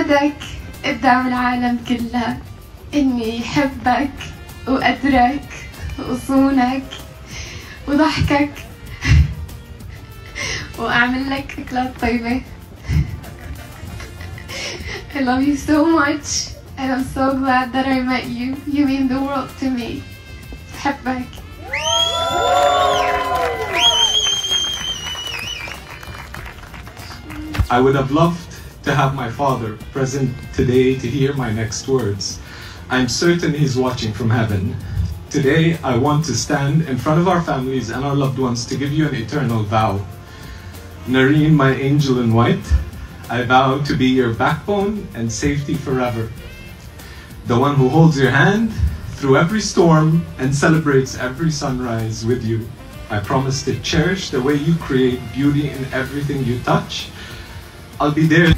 وعدك قدام العالم كلها إني حبك وقدرك وصونك وضحكك وأعمل لك أكلات طيبة. I love you so much and I'm so glad that I met you. You mean the world to me. بحبك. I would have loved to have my father present today to hear my next words. I'm certain he's watching from heaven. Today, I want to stand in front of our families and our loved ones to give you an eternal vow. Nareen, my angel in white, I vow to be your backbone and safety forever. The one who holds your hand through every storm and celebrates every sunrise with you. I promise to cherish the way you create beauty in everything you touch. I'll be there.